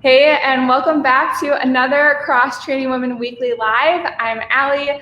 Hey, and welcome back to another Cross Training Women Weekly Live. I'm Allie,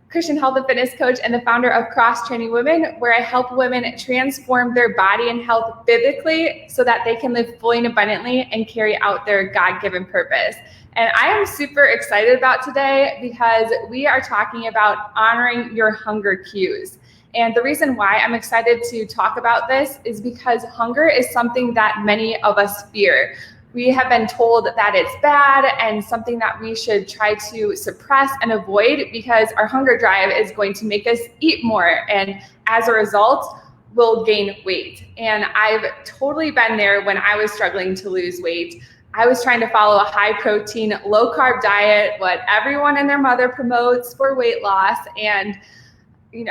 Christian health and fitness coach and the founder of Cross Training Women, where I help women transform their body and health biblically so that they can live fully and abundantly and carry out their God-given purpose. And I am super excited about today because we are talking about honoring your hunger cues. And the reason why I'm excited to talk about this is because hunger is something that many of us fear. We have been told that it's bad and something that we should try to suppress and avoid because our hunger drive is going to make us eat more. And as a result, we'll gain weight. And I've totally been there when I was struggling to lose weight. I was trying to follow a high protein, low carb diet, what everyone and their mother promotes for weight loss. And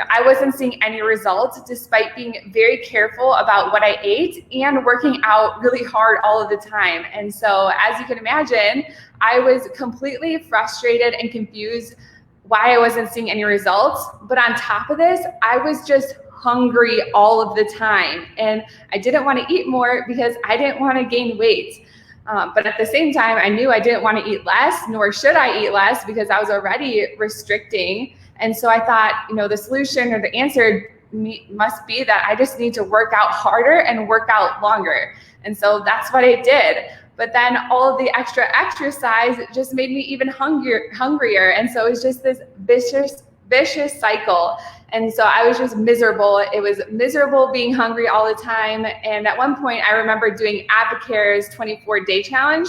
I wasn't seeing any results despite being very careful about what I ate and working out really hard all of the time. And so, as you can imagine, I was completely frustrated and confused why I wasn't seeing any results. But on top of this, I was just hungry all of the time. And I didn't want to eat more because I didn't want to gain weight. But at the same time, I knew I didn't want to eat less, nor should I eat less because I was already restricting. And so I thought, the solution or the answer must be that I just need to work out harder and work out longer. And so that's what I did. But then all of the extra exercise just made me even hungrier. And so it was just this vicious cycle. And so I was just miserable. It was miserable being hungry all the time. And at one point, I remember doing Advocare's 24-day challenge,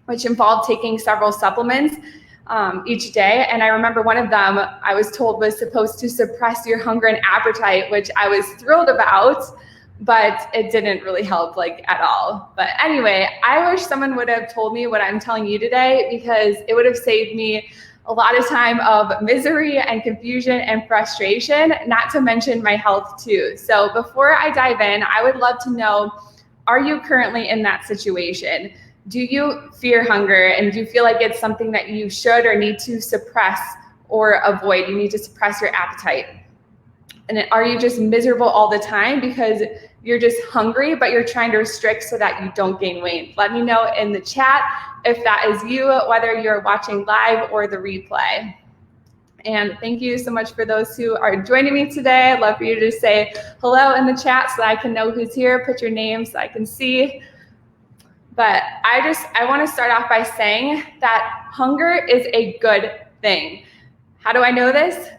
which involved taking several supplements each day. And I remember one of them I was told was supposed to suppress your hunger and appetite, which I was thrilled about, but it didn't really help at all. But anyway, I wish someone would have told me what I'm telling you today because it would have saved me a lot of time of misery and confusion and frustration, not to mention my health too. So before I dive in, I would love to know, are you currently in that situation? Do you fear hunger and do you feel like it's something that you should or need to suppress or avoid? You need to suppress your appetite. And are you just miserable all the time because you're just hungry, but you're trying to restrict so that you don't gain weight? Let me know in the chat if that is you, whether you're watching live or the replay. And thank you so much for those who are joining me today. I'd love for you to say hello in the chat so that I can know who's here. Put your name so I can see. But I want to start off by saying that hunger is a good thing. How do I know this?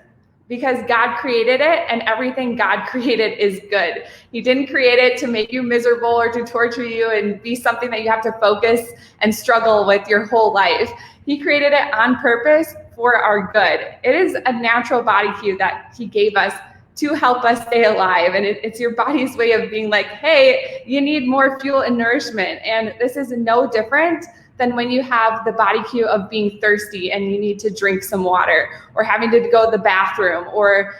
Because God created it, and everything God created is good. He didn't create it to make you miserable or to torture you and be something that you have to focus and struggle with your whole life. He created it on purpose for our good. It is a natural body cue that He gave us to help us stay alive. And it's your body's way of being like, hey, you need more fuel and nourishment. And this is no different than when you have the body cue of being thirsty and you need to drink some water, or having to go to the bathroom, or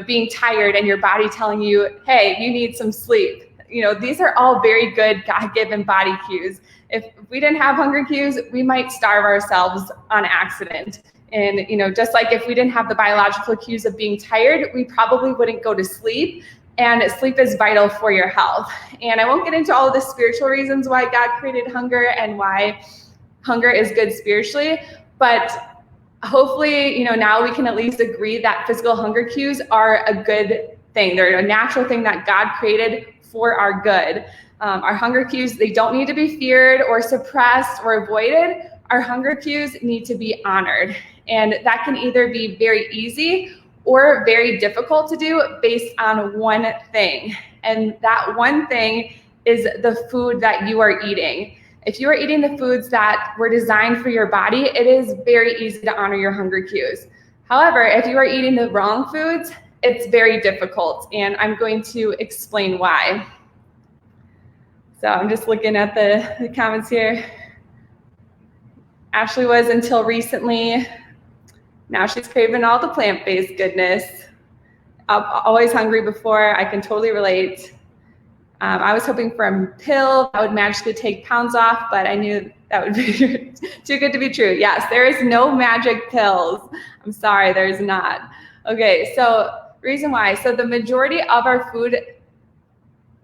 being tired and your body telling you, hey, you need some sleep. These are all very good God-given body cues. If we didn't have hunger cues, we might starve ourselves on accident. And, just like if we didn't have the biological cues of being tired, we probably wouldn't go to sleep. And sleep is vital for your health. And I won't get into all of the spiritual reasons why God created hunger and why hunger is good spiritually. But hopefully, now we can at least agree that physical hunger cues are a good thing. They're a natural thing that God created for our good. Our hunger cues, they don't need to be feared or suppressed or avoided. Our hunger cues need to be honored. And that can either be very easy or very difficult to do based on one thing. And that one thing is the food that you are eating. If you are eating the foods that were designed for your body, it is very easy to honor your hunger cues. However, if you are eating the wrong foods, it's very difficult. And I'm going to explain why. So I'm just looking at the comments here. Ashley was until recently. Now she's craving all the plant-based goodness. Always hungry before. I can totally relate. I was hoping for a pill that would magically take pounds off, but I knew that would be too good to be true. Yes, there is no magic pills. I'm sorry, there's not. Okay, so reason why. So the majority of our food,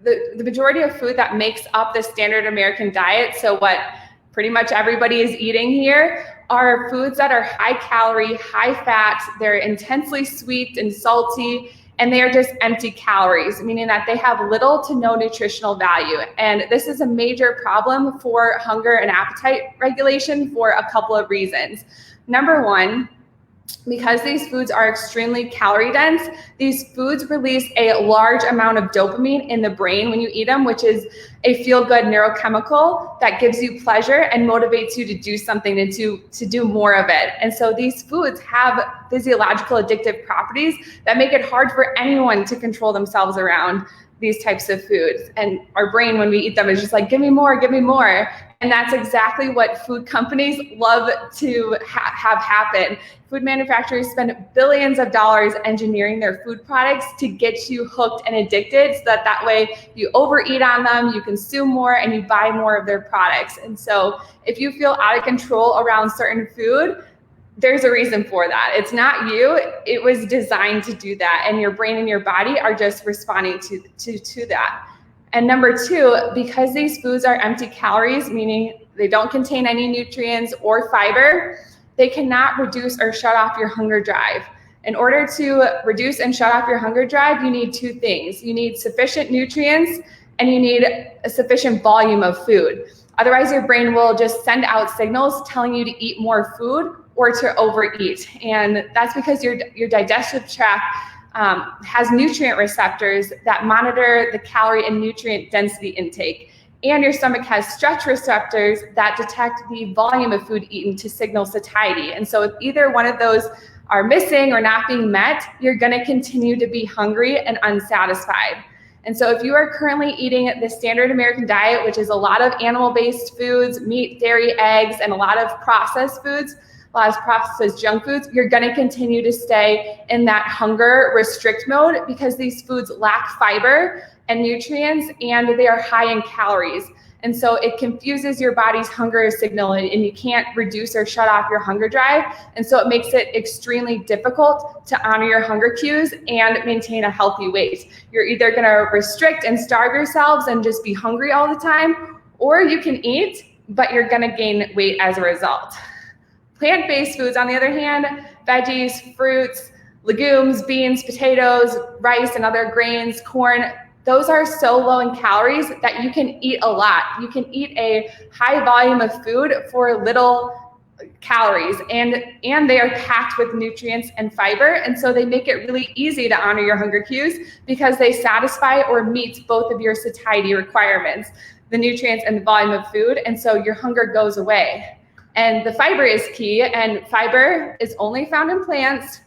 the majority of food that makes up the standard American diet, so what pretty much everybody is eating here are foods that are high calorie, high fat, they're intensely sweet and salty, and they are just empty calories, meaning that they have little to no nutritional value. And this is a major problem for hunger and appetite regulation for a couple of reasons. Number one, because these foods are extremely calorie dense, these foods release a large amount of dopamine in the brain when you eat them, which is a feel-good neurochemical that gives you pleasure and motivates you to do something and to do more of it. And so these foods have physiological addictive properties that make it hard for anyone to control themselves around these types of foods. And our brain, when we eat them, is just like, give me more, give me more. And that's exactly what food companies love to have happen. Food manufacturers spend billions of dollars engineering their food products to get you hooked and addicted, so that way you overeat on them, you consume more, and you buy more of their products. And so if you feel out of control around certain food, there's a reason for that. It's not you. It was designed to do that, and your brain and your body are just responding to that. And number two, because these foods are empty calories, meaning they don't contain any nutrients or fiber, they cannot reduce or shut off your hunger drive. In order to reduce and shut off your hunger drive, you need two things. You need sufficient nutrients, and you need a sufficient volume of food. Otherwise, your brain will just send out signals telling you to eat more food or to overeat. And that's because your digestive tract has nutrient receptors that monitor the calorie and nutrient density intake. And your stomach has stretch receptors that detect the volume of food eaten to signal satiety. And so if either one of those are missing or not being met, you're gonna continue to be hungry and unsatisfied. And so if you are currently eating the standard American diet, which is a lot of animal-based foods, meat, dairy, eggs, and a lot of processed foods, a lot of processed junk foods, you're gonna continue to stay in that hunger restrict mode because these foods lack fiber and nutrients, and they are high in calories. And so it confuses your body's hunger signal, and you can't reduce or shut off your hunger drive. And so it makes it extremely difficult to honor your hunger cues and maintain a healthy weight. You're either gonna restrict and starve yourselves and just be hungry all the time, or you can eat, but you're gonna gain weight as a result. Plant-based foods, on the other hand, veggies, fruits, legumes, beans, potatoes, rice, and other grains, corn, those are so low in calories that you can eat a lot. You can eat a high volume of food for little calories, and they are packed with nutrients and fiber. And so they make it really easy to honor your hunger cues because they satisfy or meet both of your satiety requirements, the nutrients and the volume of food. And so your hunger goes away. And the fiber is key, and fiber is only found in plants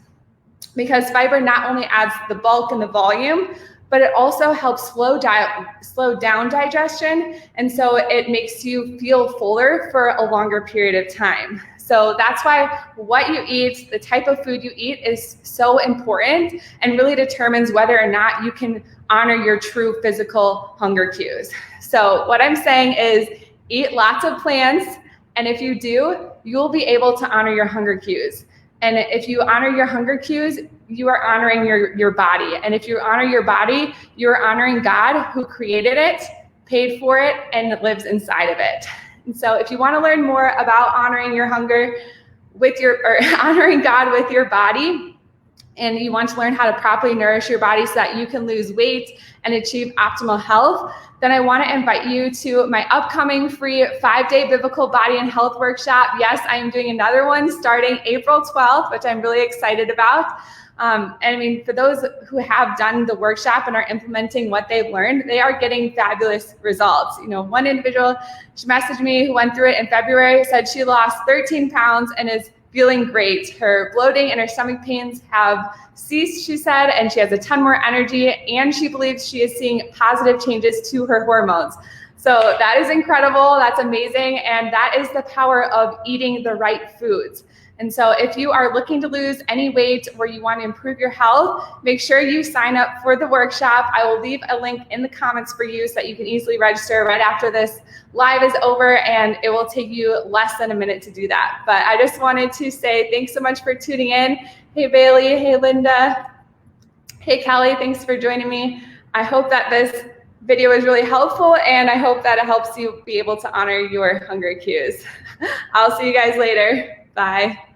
because fiber not only adds the bulk and the volume, but it also helps slow down digestion. And so it makes you feel fuller for a longer period of time. So that's why what you eat, the type of food you eat, is so important and really determines whether or not you can honor your true physical hunger cues. So what I'm saying is eat lots of plants, and if you do, you'll be able to honor your hunger cues. And if you honor your hunger cues, you are honoring your body. And if you honor your body, you're honoring God, who created it, paid for it, and lives inside of it. And so if you want to learn more about honoring your hunger honoring God with your body, and you want to learn how to properly nourish your body so that you can lose weight and achieve optimal health, then I want to invite you to my upcoming free 5-day biblical body and health workshop. Yes, I am doing another one starting April 12th, which I'm really excited about. And I mean, for those who have done the workshop and are implementing what they've learned, they are getting fabulous results. You know, one individual, she messaged me who went through it in February, said she lost 13 pounds and is feeling great. Her bloating and her stomach pains have ceased, she said, and she has a ton more energy, and she believes she is seeing positive changes to her hormones. So that is incredible. That's amazing. And that is the power of eating the right foods. And so if you are looking to lose any weight or you want to improve your health, make sure you sign up for the workshop. I will leave a link in the comments for you so that you can easily register right after this live is over, and it will take you less than a minute to do that. But I just wanted to say thanks so much for tuning in. Hey, Bailey. Hey, Linda. Hey, Kelly. Thanks for joining me. I hope that this video was really helpful, and I hope that it helps you be able to honor your hunger cues. I'll see you guys later. Bye.